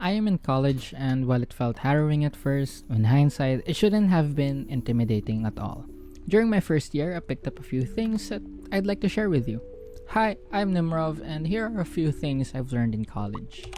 I am in college, and while it felt harrowing at first, in hindsight, it shouldn't have been intimidating at all. During my first year, I picked up a few things that I'd like to share with you. Hi, I'm Nimrovv, and here are a few things I've learned in college.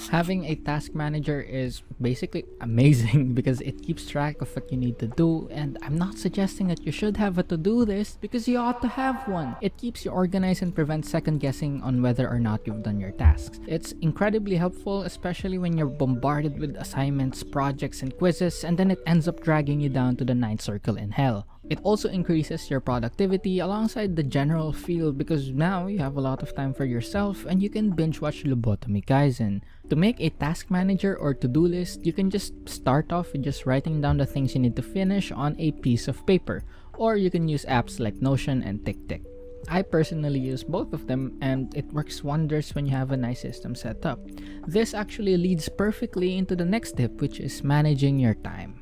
Having a task manager is basically amazing because it keeps track of what you need to do, and I'm not suggesting that you should have a to-do list because you ought to have one. It keeps you organized and prevents second guessing on whether or not you've done your tasks. It's incredibly helpful, especially when you're bombarded with assignments, projects, and quizzes, and then it ends up dragging you down to the ninth circle in hell. It also increases your productivity alongside the general feel because now you have a lot of time for yourself and you can binge watch Lobotomy Kaizen. To make a task manager or to-do list, you can just start off with just writing down the things you need to finish on a piece of paper, or you can use apps like Notion and TickTick. I personally use both of them and it works wonders when you have a nice system set up. This actually leads perfectly into the next tip, which is managing your time.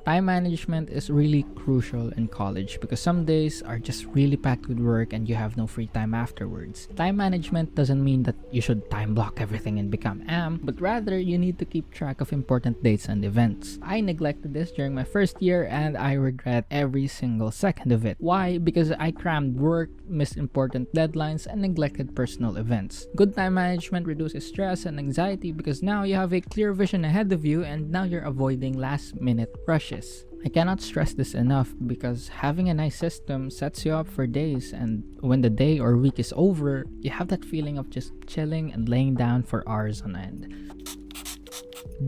Time management is really crucial in college because some days are just really packed with work and you have no free time afterwards. Time management doesn't mean that you should time block everything and become am, but rather you need to keep track of important dates and events. I neglected this during my first year and I regret every single second of it. Why? Because I crammed work, missed important deadlines, and neglected personal events. Good time management reduces stress and anxiety because now you have a clear vision ahead of you and now you're avoiding last-minute rushes. I cannot stress this enough because having a nice system sets you up for days, and when the day or week is over, you have that feeling of just chilling and laying down for hours on end.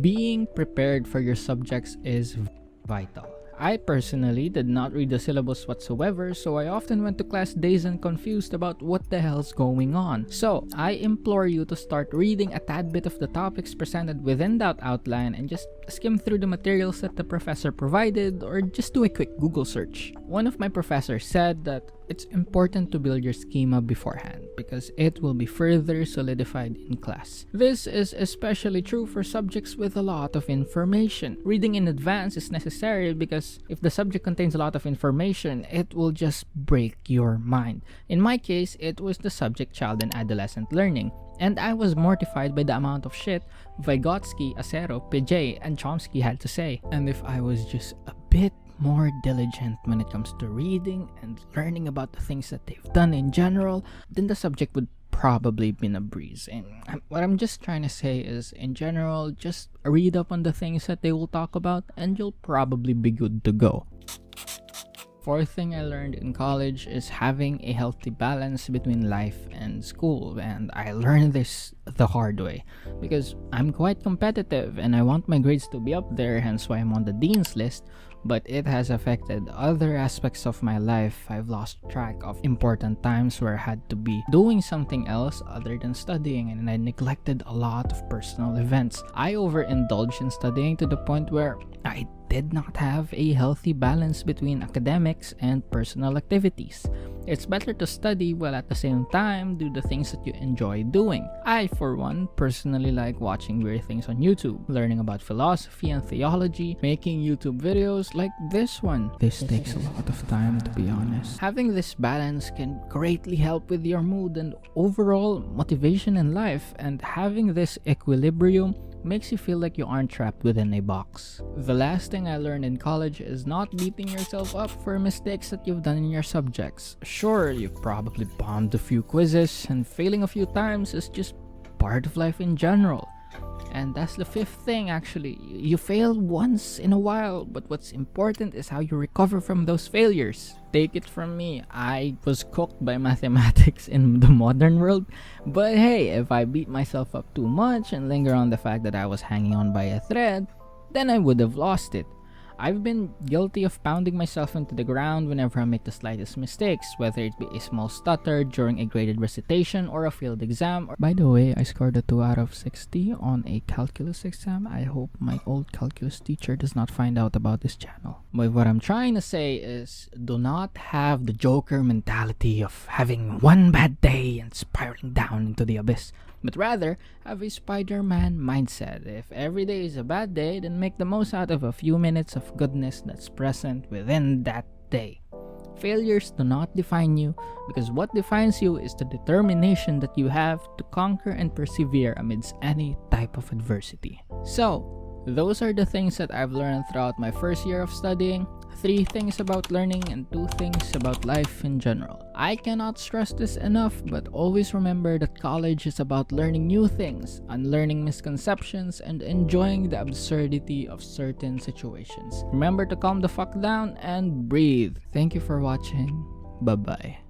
Being prepared for your subjects is vital. I personally did not read the syllabus whatsoever, so I often went to class dazed and confused about what the hell's going on. So, I implore you to start reading a tad bit of the topics presented within that outline and just skim through the materials that the professor provided or just do a quick Google search. One of my professors said that it's important to build your schema beforehand because it will be further solidified in class. This is especially true for subjects with a lot of information. Reading in advance is necessary because if the subject contains a lot of information, it will just break your mind. In my case, it was the subject child and adolescent learning. And I was mortified by the amount of shit Vygotsky, Acero, Pj, and Chomsky had to say. And if I was just a bit more diligent when it comes to reading and learning about the things that they've done in general, then the subject would probably been a breeze. And what I'm just trying to say is, in general, just read up on the things that they will talk about and you'll probably be good to go. Fourth thing I learned in college is having a healthy balance between life and school, and I learned this the hard way because I'm quite competitive and I want my grades to be up there, hence why I'm on the dean's list, but it has affected other aspects of my life. I've lost track of important times where I had to be doing something else other than studying, and I neglected a lot of personal events. I overindulged in studying to the point where I did not have a healthy balance between academics and personal activities. It's better to study while at the same time do the things that you enjoy doing. I, for one, personally like watching weird things on YouTube, learning about philosophy and theology, making YouTube videos like this one. This takes a lot of time, to be honest. Having this balance can greatly help with your mood and overall motivation in life, and having this equilibrium makes you feel like you aren't trapped within a box. The last thing I learned in college is not beating yourself up for mistakes that you've done in your subjects. Sure, you've probably bombed a few quizzes, and failing a few times is just part of life in general. And that's the fifth thing actually. You fail once in a while, but what's important is how you recover from those failures. Take it from me, I was cooked by mathematics in the modern world, but hey, if I beat myself up too much and linger on the fact that I was hanging on by a thread, then I would have lost it. I've been guilty of pounding myself into the ground whenever I make the slightest mistakes, whether it be a small stutter during a graded recitation or a failed exam. By the way, I scored a 2 out of 60 on a calculus exam. I hope my old calculus teacher does not find out about this channel. But what I'm trying to say is, do not have the Joker mentality of having one bad day and spiraling down into the abyss, but rather have a Spider-Man mindset. If every day is a bad day, then make the most out of a few minutes of goodness that's present within that day. Failures do not define you, because what defines you is the determination that you have to conquer and persevere amidst any type of adversity. So, those are the things that I've learned throughout my first year of studying. 3 things about learning and 2 things about life in general. I cannot stress this enough, but always remember that college is about learning new things, unlearning misconceptions, and enjoying the absurdity of certain situations. Remember to calm the fuck down and breathe. Thank you for watching. Bye-bye.